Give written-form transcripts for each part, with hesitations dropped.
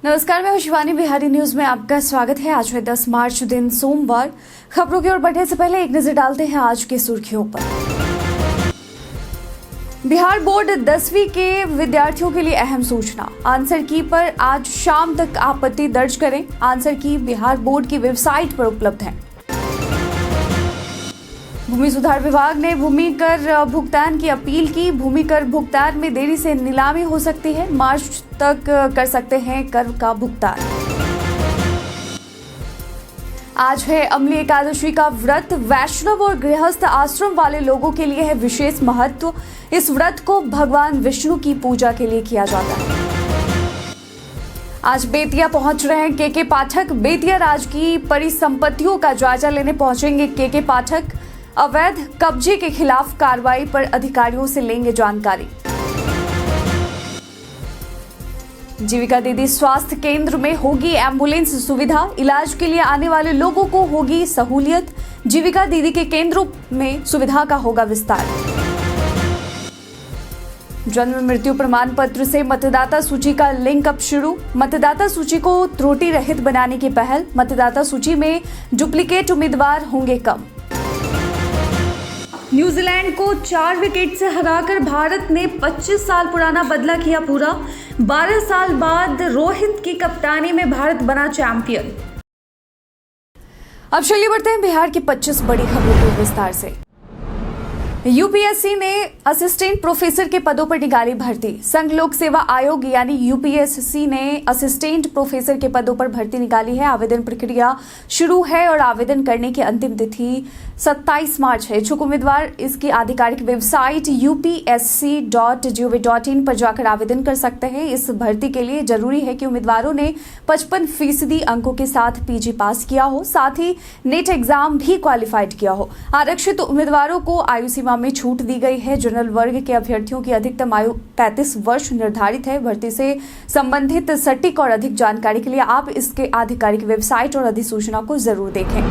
नमस्कार, मैं शिवानी। बिहारी न्यूज में आपका स्वागत है। आज है 10 मार्च दिन सोमवार। खबरों की ओर बढ़ने से पहले एक नजर डालते हैं आज की सुर्खियों पर। बिहार बोर्ड 10वीं के विद्यार्थियों के लिए अहम सूचना। आंसर की पर आज शाम तक आपत्ति दर्ज करें। आंसर की बिहार बोर्ड की वेबसाइट पर उपलब्ध है। भूमि सुधार विभाग ने भूमि कर भुगतान की अपील की। भूमि कर भुगतान में देरी से नीलामी हो सकती है। मार्च तक कर सकते हैं कर का भुगतान। आज है अम्ली एकादशी का व्रत। वैष्णव और गृहस्थ आश्रम वाले लोगों के लिए है विशेष महत्व। इस व्रत को भगवान विष्णु की पूजा के लिए किया जाता है। आज बेतिया पहुंच रहे हैं के पाठक। बेतिया राज की परिसंपत्तियों का जायजा लेने पहुंचेंगे के पाठक। अवैध कब्जे के खिलाफ कार्रवाई पर अधिकारियों से लेंगे जानकारी। जीविका दीदी स्वास्थ्य केंद्र में होगी एम्बुलेंस सुविधा। इलाज के लिए आने वाले लोगों को होगी सहूलियत। जीविका दीदी के केंद्रों में सुविधा का होगा विस्तार। जन्म मृत्यु प्रमाण पत्र से मतदाता सूची का लिंक अब शुरू। मतदाता सूची को त्रुटि रहित बनाने की पहल। मतदाता सूची में डुप्लीकेट उम्मीदवार होंगे कम। न्यूजीलैंड को 4 विकेट से हराकर भारत ने 25 साल पुराना बदला किया पूरा। 12 साल बाद रोहित की कप्तानी में भारत बना चैंपियन। अब चलिए बढ़ते हैं बिहार की 25 बड़ी खबरों को विस्तार से। यूपीएससी ने असिस्टेंट प्रोफेसर के पदों पर निकाली भर्ती। संघ लोक सेवा आयोग यानी यूपीएससी ने असिस्टेंट प्रोफेसर के पदों पर भर्ती निकाली है। आवेदन प्रक्रिया शुरू है और आवेदन करने की अंतिम तिथि 27 मार्च है। इच्छुक उम्मीदवार इसकी आधिकारिक वेबसाइट upsc.gov.in पर जाकर आवेदन कर सकते हैं। इस भर्ती के लिए जरूरी है कि उम्मीदवारों ने 55% अंकों के साथ पीजी पास किया हो, साथ ही नेट एग्जाम भी क्वालिफाइड किया हो। आरक्षित उम्मीदवारों को आयु सीमा में छूट दी गई है। जनरल वर्ग के अभ्यर्थियों की अधिकतम आयु 35 वर्ष निर्धारित है। भर्ती से संबंधित सटीक और अधिक जानकारी के लिए आप इसके आधिकारिक वेबसाइट और अधिसूचना को जरूर देखें।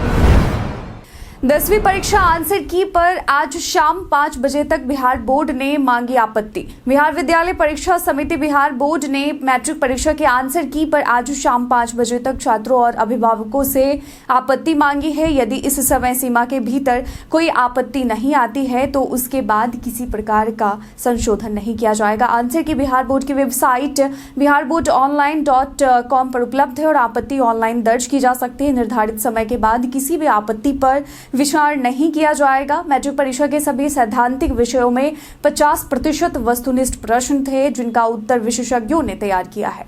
10वीं परीक्षा आंसर की पर आज शाम 5 बजे तक बिहार बोर्ड ने मांगी आपत्ति। बिहार विद्यालय परीक्षा समिति बिहार बोर्ड ने मैट्रिक परीक्षा के आंसर की पर आज शाम 5 बजे तक छात्रों और अभिभावकों से आपत्ति मांगी है। यदि इस समय सीमा के भीतर कोई आपत्ति नहीं आती है तो उसके बाद किसी प्रकार का संशोधन नहीं किया जाएगा। आंसर की बिहार बोर्ड की वेबसाइट biharboardonline.com पर उपलब्ध है और आपत्ति ऑनलाइन दर्ज की जा सकती है। निर्धारित समय के बाद किसी भी आपत्ति पर विचार नहीं किया जाएगा। मैट्रिक परीक्षा के सभी सैद्धांतिक विषयों में 50% वस्तुनिष्ठ प्रश्न थे, जिनका उत्तर विशेषज्ञों ने तैयार किया है।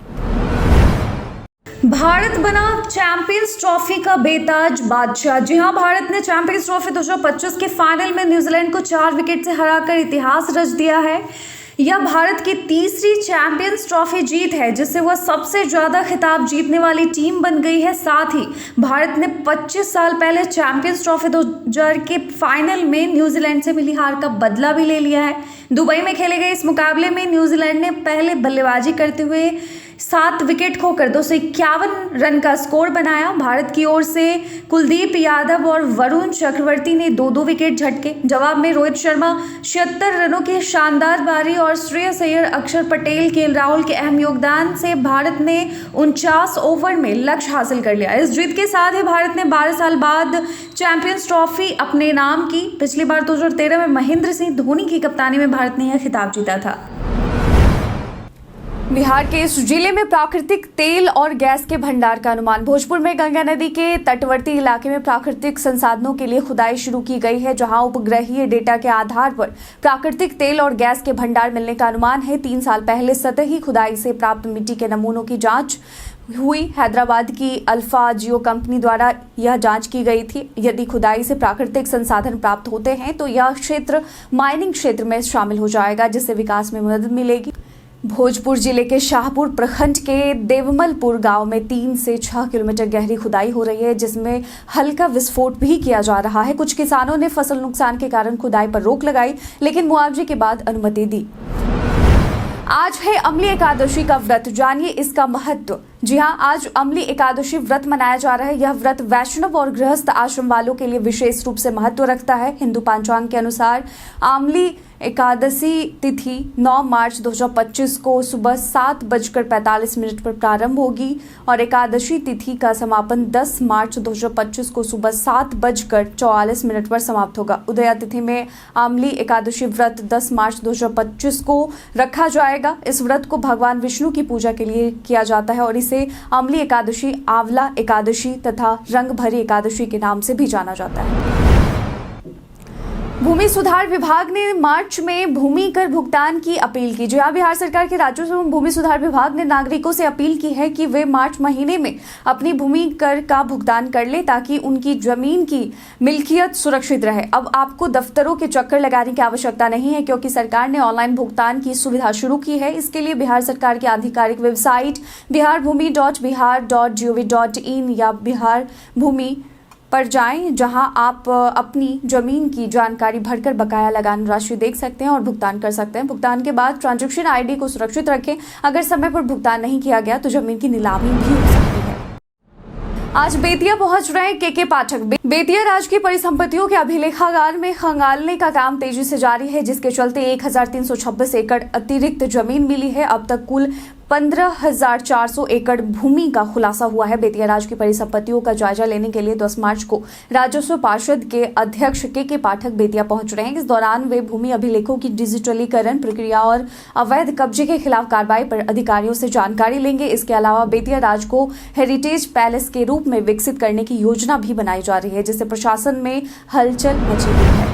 भारत बना चैंपियंस ट्रॉफी का बेताज बादशाह। जी हां, भारत ने चैंपियंस ट्रॉफी 2025 के फाइनल में न्यूजीलैंड को 4 विकेट से हराकर इतिहास रच दिया है। यह भारत की तीसरी चैंपियंस ट्रॉफी जीत है, जिससे वह सबसे ज्यादा खिताब जीतने वाली टीम बन गई है। साथ ही भारत ने 25 साल पहले चैंपियंस ट्रॉफी 2000 के फाइनल में न्यूजीलैंड से मिली हार का बदला भी ले लिया है। दुबई में खेले गए इस मुकाबले में न्यूजीलैंड ने पहले बल्लेबाजी करते हुए 7 विकेट खोकर 251 रन का स्कोर बनाया। भारत की ओर से कुलदीप यादव और वरुण चक्रवर्ती ने 2-2 विकेट झटके। जवाब में रोहित शर्मा 76 रनों की शानदार पारी और श्रेयस अय्यर, अक्षर पटेल, केएल राहुल के अहम योगदान से भारत ने 49 ओवर में लक्ष्य हासिल कर लिया। इस जीत के साथ ही भारत ने 12 साल बाद चैंपियंस ट्रॉफी अपने नाम की। पिछली बार 2013 में महेंद्र सिंह धोनी की कप्तानी में भारत ने यह खिताब जीता था। बिहार के इस जिले में प्राकृतिक तेल और गैस के भंडार का अनुमान। भोजपुर में गंगा नदी के तटवर्ती इलाके में प्राकृतिक संसाधनों के लिए खुदाई शुरू की गई है, जहां उपग्रहीय डेटा के आधार पर प्राकृतिक तेल और गैस के भंडार मिलने का अनुमान है। 3 साल पहले सतही खुदाई से प्राप्त मिट्टी के नमूनों की जांच हुई। हैदराबाद की अल्फा जियो कंपनी द्वारा यह जांच की गई थी। यदि खुदाई से प्राकृतिक संसाधन प्राप्त होते हैं तो यह क्षेत्र माइनिंग क्षेत्र में शामिल हो जाएगा, जिससे विकास में मदद मिलेगी। भोजपुर जिले के शाहपुर प्रखंड के देवमलपुर गांव में 3 से 6 किलोमीटर गहरी खुदाई हो रही है, जिसमें हल्का विस्फोट भी किया जा रहा है। कुछ किसानों ने फसल नुकसान के कारण खुदाई पर रोक लगाई, लेकिन मुआवजे के बाद अनुमति दी। आज है अम्ली एकादशी का व्रत। जानिए इसका महत्व। जी हाँ, आज अम्ली एकादशी व्रत मनाया जा रहा है। यह व्रत वैष्णव और गृहस्थ आश्रम वालों के लिए विशेष रूप से महत्व रखता है। हिंदू पंचांग के अनुसार अम्ली एकादशी तिथि 9 मार्च 2025 को सुबह 7:45 पर प्रारंभ होगी और एकादशी तिथि का समापन 10 मार्च 2025 को सुबह 7:44 पर समाप्त होगा। उदया तिथि में आमली एकादशी व्रत 10 मार्च 2025 को रखा जाएगा। इस व्रत को भगवान विष्णु की पूजा के लिए किया जाता है और इसे आमली एकादशी, आंवला एकादशी तथा रंग भरी एकादशी के नाम से भी जाना जाता है। भूमि सुधार विभाग ने मार्च में भूमि कर भुगतान की अपील की। जहां बिहार सरकार के राजस्व एवं भूमि सुधार विभाग ने नागरिकों से अपील की है कि वे मार्च महीने में अपनी भूमि कर का भुगतान कर ले ताकि उनकी जमीन की मिल्कियत सुरक्षित रहे। अब आपको दफ्तरों के चक्कर लगाने की आवश्यकता नहीं है क्योंकि सरकार ने ऑनलाइन भुगतान की सुविधा शुरू की है। इसके लिए बिहार सरकार की आधिकारिक वेबसाइट biharbhumi.bihar.gov.in या बिहार भूमि पर जाएं, जहां आप अपनी जमीन की जानकारी भरकर बकाया लगान राशि देख सकते हैं और भुगतान कर सकते हैं। भुगतान के बाद ट्रांजैक्शन आईडी को सुरक्षित रखें। अगर समय पर भुगतान नहीं किया गया तो जमीन की नीलामी भी हो सकती है। आज बेतिया पहुंच रहे के पाठक। बेतिया राज्य की परिसंपत्तियों के अभिलेखागार में खंगालने का काम तेजी से जारी है, जिसके चलते 1326 एकड़ अतिरिक्त जमीन मिली है। अब तक कुल 15,400 एकड़ भूमि का खुलासा हुआ है। बेतिया राज्य की परिसंपत्तियों का जायजा लेने के लिए 10 मार्च को राजस्व पार्षद के अध्यक्ष के पाठक बेतिया पहुंच रहे हैं। इस दौरान वे भूमि अभिलेखों की डिजिटलीकरण प्रक्रिया और अवैध कब्जे के खिलाफ कार्रवाई पर अधिकारियों से जानकारी लेंगे। इसके अलावा बेतिया राज्य को हेरिटेज पैलेस के रूप में विकसित करने की योजना भी बनाई जा रही है, जिससे प्रशासन में हलचल मची हुई है।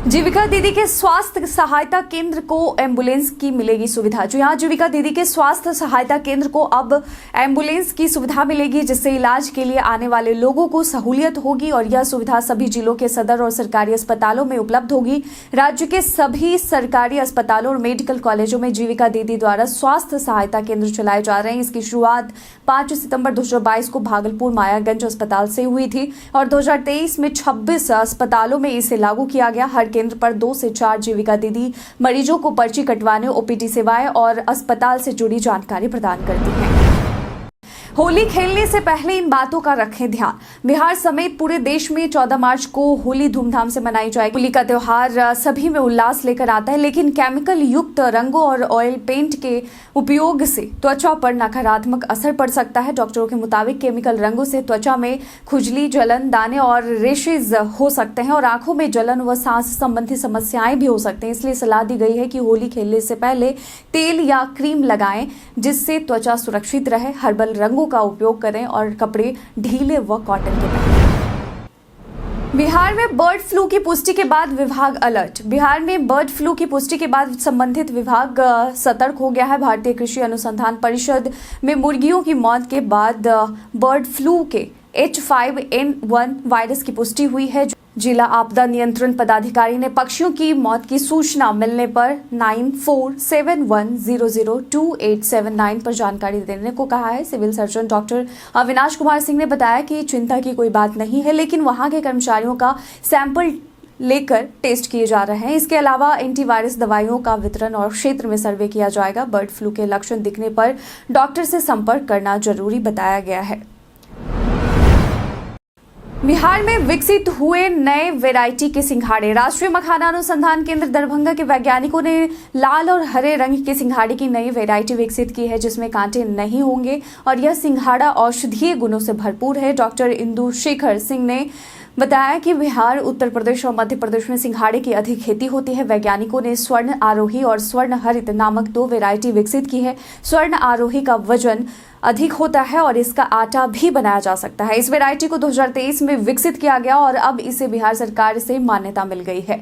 जीविका दीदी के स्वास्थ्य सहायता केंद्र को एम्बुलेंस की मिलेगी सुविधा। जो यहाँ जीविका दीदी के स्वास्थ्य सहायता केंद्र को अब एम्बुलेंस की सुविधा मिलेगी, जिससे इलाज के लिए आने वाले लोगों को सहूलियत होगी और यह सुविधा सभी जिलों के सदर और सरकारी अस्पतालों में उपलब्ध होगी। राज्य के सभी सरकारी अस्पतालों और मेडिकल कॉलेजों में जीविका दीदी द्वारा स्वास्थ्य सहायता केंद्र चलाए जा रहे हैं। इसकी शुरुआत 5 सितंबर 2022 को भागलपुर मायागंज अस्पताल से हुई थी और 2023 में 26 अस्पतालों में इसे लागू किया गया। हर केंद्र पर 2 से 4 जीविका दीदी मरीजों को पर्ची कटवाने, ओपीडी सेवाएं और अस्पताल से जुड़ी जानकारी प्रदान करती हैं। होली खेलने से पहले इन बातों का रखें ध्यान। बिहार समेत पूरे देश में 14 मार्च को होली धूमधाम से मनाई जाएगी। होली का त्योहार सभी में उल्लास लेकर आता है, लेकिन केमिकल युक्त रंगों और ऑयल पेंट के उपयोग से त्वचा पर नकारात्मक असर पड़ सकता है। डॉक्टरों के मुताबिक केमिकल रंगों से त्वचा में खुजली, जलन, दाने और रेशेज हो सकते हैं और आंखों में जलन व सांस संबंधी समस्याएं भी हो सकते हैं। इसलिए सलाह दी गई है कि होली खेलने से पहले तेल या क्रीम लगाएं, जिससे त्वचा सुरक्षित रहे। हर्बल रंगों का उपयोग करें और कपड़े ढीले व कॉटन के पहनें। बिहार में बर्ड फ्लू की पुष्टि के बाद विभाग अलर्ट। बिहार में बर्ड फ्लू की पुष्टि के बाद संबंधित विभाग सतर्क हो गया है। भारतीय कृषि अनुसंधान परिषद में मुर्गियों की मौत के बाद बर्ड फ्लू के H5N1 वायरस की पुष्टि हुई है। जिला आपदा नियंत्रण पदाधिकारी ने पक्षियों की मौत की सूचना मिलने पर 9471002879 पर जानकारी देने को कहा है। Civil surgeon doctor Avinash Kumar Singh ने बताया कि चिंता की कोई बात नहीं है, लेकिन वहां के कर्मचारियों का सैंपल लेकर टेस्ट किए जा रहे हैं। इसके अलावा एंटीवायरस दवाइयों का वितरण और क्षेत्र में सर्वे किया जाएगा। बर्ड फ्लू के लक्षण दिखने पर डॉक्टर से संपर्क करना जरूरी बताया गया है। बिहार में विकसित हुए नए वैरायटी के सिंघाड़े। राष्ट्रीय मखाना अनुसंधान केंद्र दरभंगा के वैज्ञानिकों ने लाल और हरे रंग के सिंघाड़े की नई वैरायटी विकसित की है, जिसमें कांटे नहीं होंगे और यह सिंघाड़ा औषधीय गुणों से भरपूर है। डॉक्टर इंदु शेखर सिंह ने बताया कि बिहार, उत्तर प्रदेश और मध्य प्रदेश में सिंघाड़े की अधिक खेती होती है। वैज्ञानिकों ने स्वर्ण आरोही और स्वर्ण हरित नामक 2 वैरायटी विकसित की है। स्वर्ण आरोही का वजन अधिक होता है और इसका आटा भी बनाया जा सकता है। इस वैरायटी को 2023 में विकसित किया गया और अब इसे बिहार सरकार से मान्यता मिल गई है।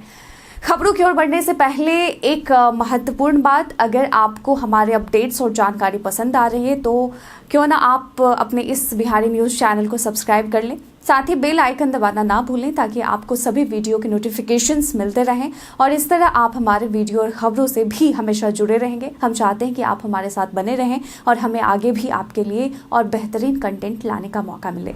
खबरों की ओर बढ़ने से पहले एक महत्वपूर्ण बात, अगर आपको हमारे अपडेट्स और जानकारी पसंद आ रही है तो क्यों ना आप अपने इस बिहारी न्यूज़ चैनल को सब्सक्राइब कर लें। साथ ही बेल आइकन दबाना ना भूलें ताकि आपको सभी वीडियो के नोटिफिकेशंस मिलते रहें और इस तरह आप हमारे वीडियो और खबरों से भी हमेशा जुड़े रहेंगे। हम चाहते हैं कि आप हमारे साथ बने रहें और हमें आगे भी आपके लिए और बेहतरीन कंटेंट लाने का मौका मिले।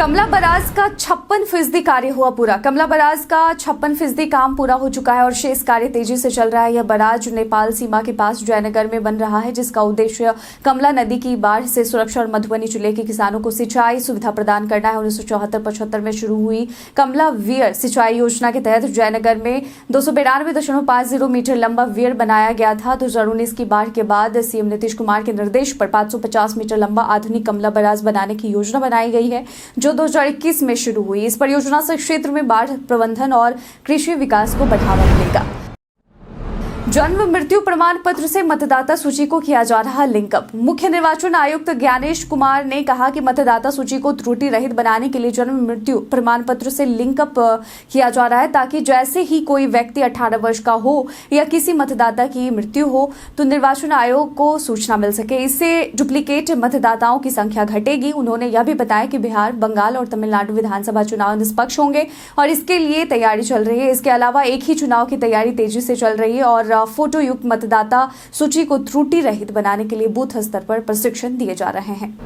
कमला बराज का 56% कार्य हुआ पूरा। कमला बराज का 56% काम पूरा हो चुका है और शेष कार्य तेजी से चल रहा है। यह बराज नेपाल सीमा के पास जयनगर में बन रहा है, जिसका उद्देश्य कमला नदी की बाढ़ से सुरक्षा और मधुबनी जिले के किसानों को सिंचाई सुविधा प्रदान करना है। 1974-75 में शुरू हुई कमला वियर सिंचाई योजना के तहत जयनगर में 292.50 मीटर लंबा वियर बनाया गया था। 2019 की बाढ़ के बाद सीएम नीतीश कुमार के निर्देश पर 550 मीटर लंबा आधुनिक कमला बराज बनाने की योजना बनाई गई है, जो 2021 में शुरू हुई। इस परियोजना से क्षेत्र में बाढ़ प्रबंधन और कृषि विकास को बढ़ावा मिलेगा। जन्म मृत्यु प्रमाण पत्र से मतदाता सूची को किया जा रहा लिंकअप। मुख्य निर्वाचन आयुक्त ज्ञानेश कुमार ने कहा कि मतदाता सूची को त्रुटि रहित बनाने के लिए जन्म मृत्यु प्रमाण पत्र से लिंकअप किया जा रहा है, ताकि जैसे ही कोई व्यक्ति 18 वर्ष का हो या किसी मतदाता की मृत्यु हो तो निर्वाचन आयोग को सूचना मिल सके। इससे डुप्लीकेट मतदाताओं की संख्या घटेगी। उन्होंने यह भी बताया कि बिहार, बंगाल और तमिलनाडु विधानसभा चुनाव निष्पक्ष होंगे और इसके लिए तैयारी चल रही है। इसके अलावा एक ही चुनाव की तैयारी तेजी से चल रही है और फोटो युक्त मतदाता सूची को त्रुटि रहित बनाने के लिए बूथ स्तर पर प्रशिक्षण दिए जा रहे हैं।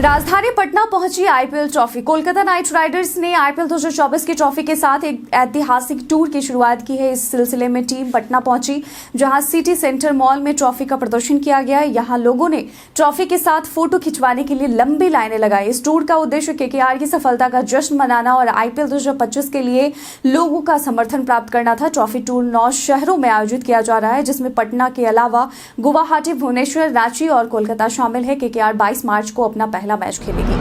राजधानी पटना पहुंची IPL trophy. Kolkata night Riders ने आईपीएल 2024 की ट्रॉफी के साथ एक ऐतिहासिक टूर की शुरुआत की है। इस सिलसिले में टीम पटना पहुंची, जहां सिटी सेंटर मॉल में ट्रॉफी का प्रदर्शन किया गया। यहां लोगों ने ट्रॉफी के साथ फोटो खिंचवाने के लिए लंबी लाइनें लगाई। इस टूर का उद्देश्य केकेआर की सफलता का जश्न मनाना और आईपीएल 2025 के लिए लोगों का समर्थन प्राप्त करना था। ट्रॉफी टूर 9 शहरों में आयोजित किया जा रहा है, जिसमें पटना के अलावा गुवाहाटी, भुवनेश्वर, रांची और कोलकाता शामिल है। केकेआर 22 मार्च को अपना पहला मैच खेलेगी।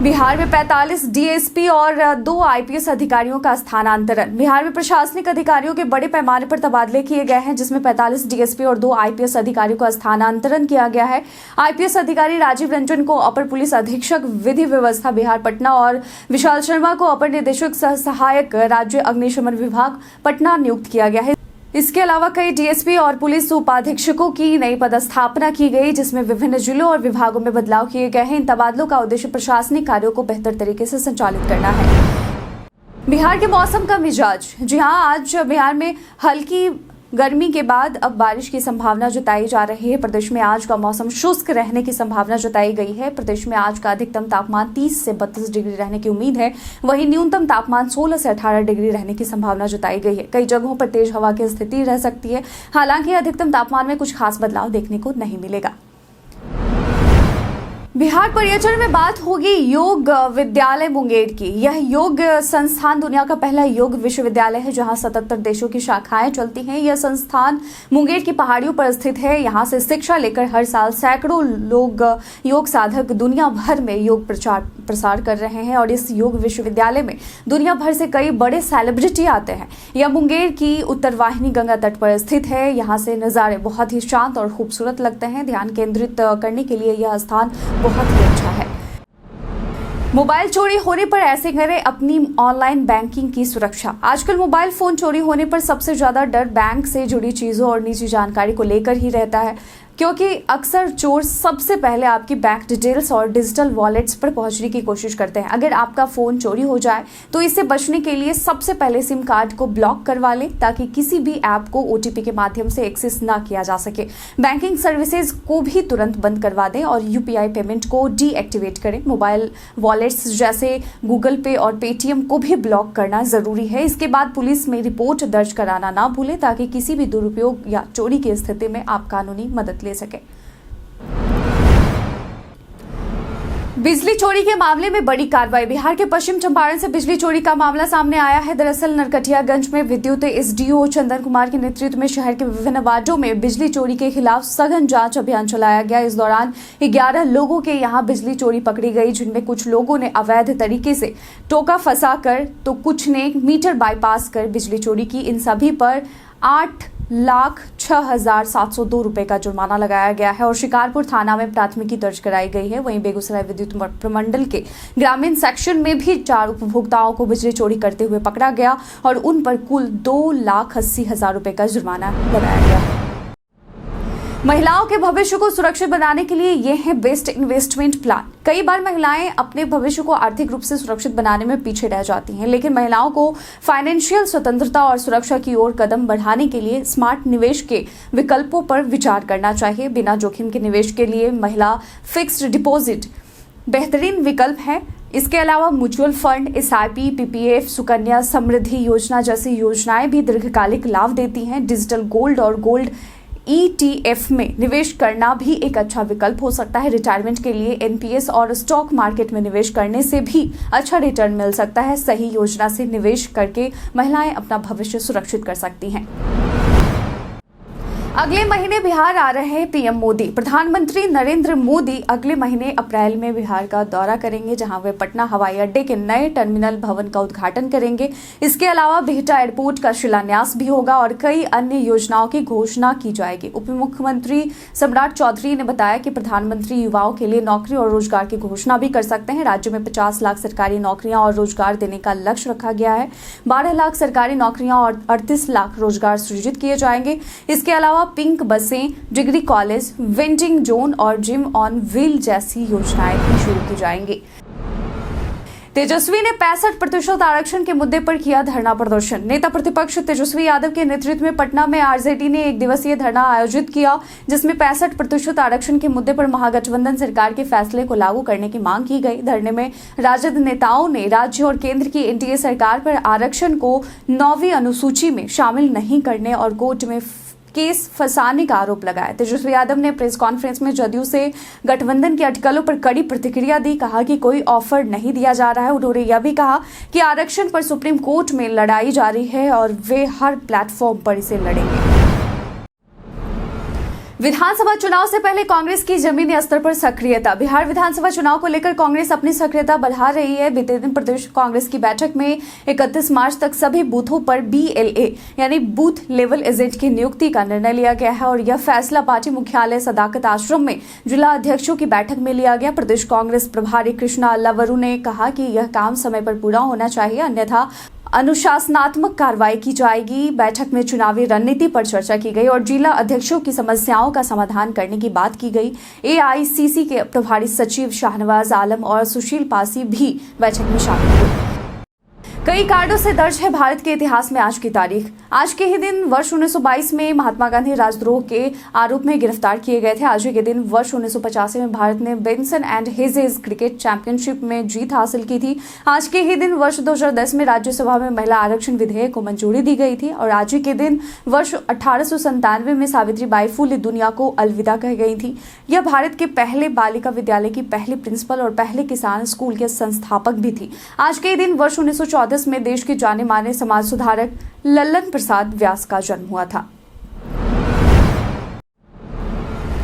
बिहार में 45 डीएसपी और 2 आईपीएस अधिकारियों का स्थानांतरण। बिहार में प्रशासनिक अधिकारियों के बड़े पैमाने पर तबादले किए गए हैं, जिसमें 45 डीएसपी और 2 आईपीएस अधिकारियों का स्थानांतरण किया गया है। आईपीएस अधिकारी राजीव रंजन को अपर पुलिस अधीक्षक विधि व्यवस्था बिहार पटना और विशाल शर्मा को अपर निदेशक सह सहायक राज्य अग्निशमन विभाग पटना नियुक्त किया गया है। इसके अलावा कई डीएसपी और पुलिस उपाधीक्षकों की नई पदस्थापना की गई, जिसमें विभिन्न जिलों और विभागों में बदलाव किए गए हैं। इन तबादलों का उद्देश्य प्रशासनिक कार्यों को बेहतर तरीके से संचालित करना है। बिहार के मौसम का मिजाज। जी हां, आज बिहार में हल्की गर्मी के बाद अब बारिश की संभावना जताई जा रही है। प्रदेश में आज का मौसम शुष्क रहने की संभावना जताई गई है। प्रदेश में आज का अधिकतम तापमान 30 से 32 डिग्री रहने की उम्मीद है। वहीं न्यूनतम तापमान 16 से 18 डिग्री रहने की संभावना जताई गई है। कई जगहों पर तेज हवा की स्थिति रह सकती है। हालांकि अधिकतम तापमान में कुछ खास बदलाव देखने को नहीं मिलेगा। बिहार पर्यटन में बात होगी योग विद्यालय मुंगेर की। यह योग संस्थान दुनिया का पहला योग विश्वविद्यालय है, जहां 77 देशों की शाखाएं चलती हैं। यह संस्थान मुंगेर की पहाड़ियों पर स्थित है। यहां से शिक्षा लेकर हर साल सैकड़ों लोग योग साधक दुनिया भर में योग प्रसार कर रहे हैं और इस योग विश्वविद्यालय में दुनिया भर से कई बड़े सेलिब्रिटी आते हैं। यह मुंगेर की उत्तरवाहिनी गंगा तट पर स्थित है। यहाँ से नज़ारे बहुत ही शांत और खूबसूरत लगते हैं। ध्यान केंद्रित करने के लिए यह स्थान बहुत ही अच्छा है। मोबाइल चोरी होने पर ऐसे करें अपनी ऑनलाइन बैंकिंग की सुरक्षा। आजकल मोबाइल फोन चोरी होने पर सबसे ज्यादा डर बैंक से जुड़ी चीजों और निजी जानकारी को लेकर ही रहता है, क्योंकि अक्सर चोर सबसे पहले आपकी बैंक डिटेल्स और डिजिटल वॉलेट्स पर पहुंचने की कोशिश करते हैं। अगर आपका फोन चोरी हो जाए तो इससे बचने के लिए सबसे पहले सिम कार्ड को ब्लॉक करवा लें, ताकि किसी भी ऐप को ओटीपी के माध्यम से एक्सेस ना किया जा सके। बैंकिंग सर्विसेज को भी तुरंत बंद करवा दें और यूपीआई पेमेंट को डीएक्टिवेट करें। मोबाइल वॉलेट्स जैसे गूगल पे और पेटीएम को भी ब्लॉक करना जरूरी है। इसके बाद पुलिस में रिपोर्ट दर्ज कराना ना भूलें, ताकि किसी भी दुरुपयोग या चोरी की स्थिति में आप कानूनी मदद ले सके। बिजली चोरी के मामले में बड़ी कार्रवाई। बिहार के पश्चिम चंपारण से बिजली चोरी का मामला सामने आया है। दरअसल नरकटियागंज में विद्युत एसडीओ चंदन कुमार के नेतृत्व में शहर के विभिन्न वार्डों में बिजली चोरी के खिलाफ सघन जांच अभियान चलाया गया। इस दौरान 11 लोगों के यहां बिजली चोरी पकड़ी गई, जिनमें कुछ लोगों ने अवैध तरीके से टोका फंसाकर तो कुछ ने मीटर बाईपास कर बिजली चोरी की। इन सभी पर 8,06,702 रुपए का जुर्माना लगाया गया है और शिकारपुर थाना में प्राथमिकी दर्ज कराई गई है। वहीं बेगूसराय विद्युत प्रमंडल के ग्रामीण सेक्शन में भी 4 उपभोक्ताओं को बिजली चोरी करते हुए पकड़ा गया और उन पर कुल 2,80,000 रुपए का जुर्माना लगाया गया है। महिलाओं के भविष्य को सुरक्षित बनाने के लिए ये है बेस्ट इन्वेस्टमेंट प्लान। कई बार महिलाएं अपने भविष्य को आर्थिक रूप से सुरक्षित बनाने में पीछे रह जाती हैं, लेकिन महिलाओं को फाइनेंशियल स्वतंत्रता और सुरक्षा की ओर कदम बढ़ाने के लिए स्मार्ट निवेश के विकल्पों पर विचार करना चाहिए। बिना जोखिम के निवेश के लिए महिला फिक्स्ड डिपॉजिट बेहतरीन विकल्प है। इसके अलावा mutual fund, SIP, PPF, Sukanya Samriddhi Yojana जैसी योजनाएं भी दीर्घकालिक लाभ देती हैं। डिजिटल गोल्ड और गोल्ड ETF में निवेश करना भी एक अच्छा विकल्प हो सकता है। रिटायरमेंट के लिए NPS और स्टॉक मार्केट में निवेश करने से भी अच्छा रिटर्न मिल सकता है। सही योजना से निवेश करके महिलाएं अपना भविष्य सुरक्षित कर सकती हैं। अगले महीने बिहार आ रहे हैं पीएम मोदी। प्रधानमंत्री नरेंद्र मोदी अगले महीने अप्रैल में बिहार का दौरा करेंगे, जहां वे पटना हवाई अड्डे के नए टर्मिनल भवन का उद्घाटन करेंगे। इसके अलावा बिहटा एयरपोर्ट का शिलान्यास भी होगा और कई अन्य योजनाओं की घोषणा की जाएगी। उप मुख्यमंत्री सम्राट चौधरी ने बताया कि प्रधानमंत्री युवाओं के लिए नौकरी और रोजगार की घोषणा भी कर सकते हैं। राज्य में 50 लाख सरकारी नौकरियां और रोजगार देने का लक्ष्य रखा गया है। 12 लाख सरकारी नौकरियां और 38 लाख रोजगार सृजित किए जाएंगे। इसके अलावा पिंक बसें, डिग्री कॉलेज, वेंडिंग जोन और जिम ऑन व्हील जैसी योजनाएं भी शुरू की जाएंगी। तेजस्वी ने 65% आरक्षण के मुद्दे पर किया धरना प्रदर्शन। नेता प्रतिपक्ष तेजस्वी यादव के नेतृत्व में पटना में आरजेडी ने एक दिवसीय धरना आयोजित किया, जिसमें 65% आरक्षण के मुद्दे पर महागठबंधन सरकार के फैसले को लागू करने की मांग की गई। धरने में राजद नेताओं ने राज्य और केंद्र की एनडीए सरकार पर आरक्षण को 9वीं अनुसूची में शामिल नहीं करने और कोर्ट में केस फंसाने का आरोप लगाया। तेजस्वी यादव ने प्रेस कॉन्फ्रेंस में जदयू से गठबंधन की अटकलों पर कड़ी प्रतिक्रिया दी। कहा कि कोई ऑफर नहीं दिया जा रहा है। उन्होंने यह भी कहा कि आरक्षण पर सुप्रीम कोर्ट में लड़ाई जारी है और वे हर प्लेटफॉर्म पर इसे लड़ेंगे। विधानसभा चुनाव से पहले कांग्रेस की जमीनी स्तर पर सक्रियता। बिहार विधानसभा चुनाव को लेकर कांग्रेस अपनी सक्रियता बढ़ा रही है। बीते दिन प्रदेश कांग्रेस की बैठक में 31 मार्च तक सभी बूथों पर BLA यानी बूथ लेवल एजेंट की नियुक्ति का निर्णय लिया गया है और यह फैसला पार्टी मुख्यालय सदाकत आश्रम में जिला अध्यक्षों की बैठक में लिया गया। प्रदेश कांग्रेस प्रभारी कृष्णा अल्लावरू ने कहा कि यह काम समय पर पूरा होना चाहिए, अन्यथा अनुशासनात्मक कार्रवाई की जाएगी। बैठक में चुनावी रणनीति पर चर्चा की गई और जिला अध्यक्षों की समस्याओं का समाधान करने की बात की गई। AICC के प्रभारी सचिव शाहनवाज आलम और सुशील पासी भी बैठक में शामिल हुए। कई कारणों से दर्ज है भारत के इतिहास में आज की तारीख। आज के ही दिन वर्ष 1922 में महात्मा गांधी राजद्रोह के आरोप में गिरफ्तार किए गए थे। आज के दिन वर्ष 1985 में भारत ने Benson and hedges cricket championship में जीत हासिल की थी। आज के ही दिन वर्ष 2010 में राज्यसभा में महिला आरक्षण विधेयक को मंजूरी दी गई थी और आज के दिन वर्ष 1897 में सावित्रीबाई फुले दुनिया को अलविदा कह गई थी। यह भारत के पहले बालिका विद्यालय की पहली प्रिंसिपल और पहले किसान स्कूल के संस्थापक भी थी। आज के दिन वर्ष 1914 में देश के जाने माने समाज सुधारक लल्लन प्रसाद व्यास का जन्म हुआ था।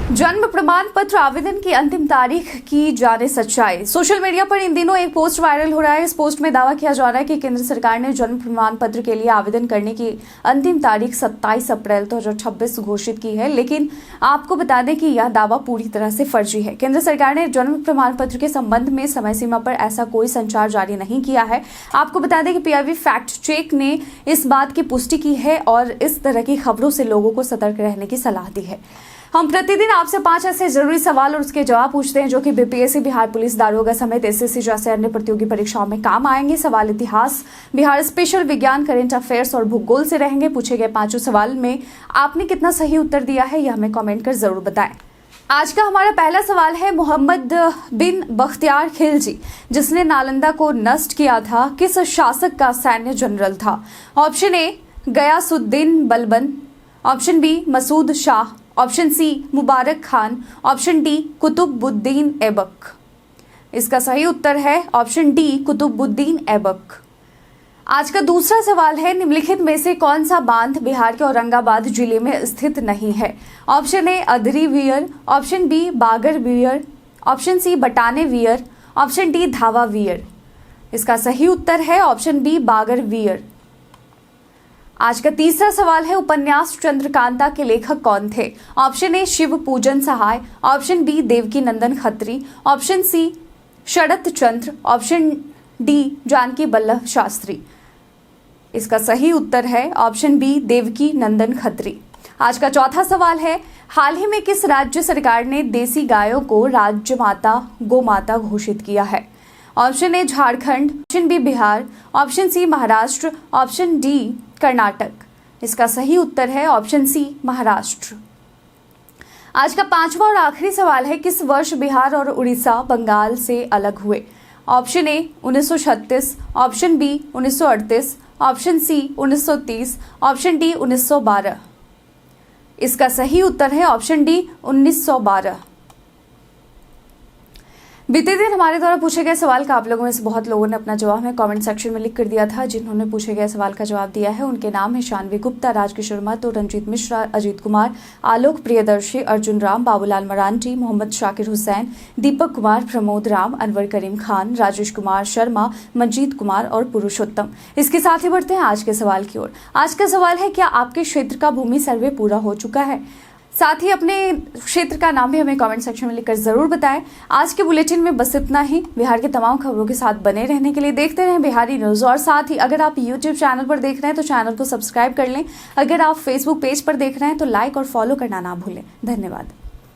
जन्म प्रमाण पत्र आवेदन की अंतिम तारीख की जाने सच्चाई। सोशल मीडिया पर इन दिनों एक पोस्ट वायरल हो रहा है। इस पोस्ट में दावा किया जा रहा है कि केंद्र सरकार ने जन्म प्रमाण पत्र के लिए आवेदन करने की अंतिम तारीख 27 अप्रैल 2026 घोषित की है, लेकिन आपको बता दें कि यह दावा पूरी तरह से फर्जी है। केंद्र सरकार ने जन्म प्रमाण पत्र के संबंध में समय सीमा पर ऐसा कोई संचार जारी नहीं किया है। आपको बता दें कि PIB फैक्ट चेक ने इस बात की पुष्टि की है और इस तरह की खबरों से लोगों को सतर्क रहने की सलाह दी है। हम प्रतिदिन आपसे 5 ऐसे जरूरी सवाल और उसके जवाब पूछते हैं जो कि BPSC, बिहार पुलिस दारोगा समेत SSC जैसे अन्य प्रतियोगी परीक्षाओं में काम आएंगे। सवाल इतिहास, बिहार स्पेशल, विज्ञान, करंट अफेयर्स और भूगोल से रहेंगे। पूछे गए 5 सवाल में आपने कितना सही उत्तर दिया है यह हमें कमेंट कर जरूर बताएं। आज का हमारा पहला सवाल है, मोहम्मद बिन बख्तियार खिलजी जिसने नालंदा को नष्ट किया था, किस शासक का सैन्य जनरल था? Option A Ghiyasuddin Balban, option B Masud Shah, option C Mubarak Khan, option D Qutbuddin Aibak. इसका सही उत्तर है ऑप्शन D कुतुबुद्दीन ऐबक। आज का दूसरा सवाल है, निम्नलिखित में से कौन सा बांध बिहार के औरंगाबाद जिले में स्थित नहीं है? Option A Adhari weir, option B Bagar weir, option C Batane weir, option D Dhawa weir. इसका सही उत्तर है ऑप्शन B बागर वियर। आज का तीसरा सवाल है, उपन्यास चंद्रकांता के लेखक कौन थे? ऑप्शन A शिव पूजन सहाय, ऑप्शन B देवकी नंदन खत्री, ऑप्शन C शरत चंद्र, ऑप्शन D जानकी बल्लभ शास्त्री। इसका सही उत्तर है ऑप्शन B देवकी नंदन खत्री। आज का चौथा सवाल है, हाल ही में किस राज्य सरकार ने देसी गायों को राज्य माता गोमाता घोषित किया है? Option A Jharkhand, option B Bihar, option C Maharashtra, option D Karnataka. इसका सही उत्तर है ऑप्शन सी महाराष्ट्र। आज का पांचवा और आखिरी सवाल है, किस वर्ष बिहार और उड़ीसा बंगाल से अलग हुए? Option A 1936, option B 1938, option C 1930, option D 1912। इसका सही उत्तर है ऑप्शन डी 1912। बीते दिन हमारे द्वारा पूछे गए सवाल का आप लोगों में से बहुत लोगों ने अपना जवाब हमें कमेंट सेक्शन में लिख कर दिया था। जिन्होंने पूछे गए सवाल का जवाब दिया है उनके नाम है शानवी गुप्ता, राजकिशोर महतो, रंजीत मिश्रा, अजीत कुमार, आलोक प्रियदर्शी, अर्जुन राम, बाबूलाल मरांडी, मोहम्मद शाकिर हुसैन, दीपक कुमार, प्रमोद राम, अनवर करीम खान, राजेश कुमार शर्मा, मंजीत कुमार और पुरुषोत्तम। इसके साथ ही बढ़ते हैं आज के सवाल की ओर। आज का सवाल है, क्या आपके क्षेत्र का भूमि सर्वे पूरा हो चुका है? साथ ही अपने क्षेत्र का नाम भी हमें कमेंट सेक्शन में लिखकर जरूर बताएं। आज के बुलेटिन में बस इतना ही। बिहार की तमाम खबरों के साथ बने रहने के लिए देखते रहें बिहारी न्यूज। और साथ ही अगर आप यूट्यूब चैनल पर देख रहे हैं तो चैनल को सब्सक्राइब कर लें। अगर आप फेसबुक पेज पर देख रहे हैं तो लाइक और फॉलो करना ना भूलें। धन्यवाद।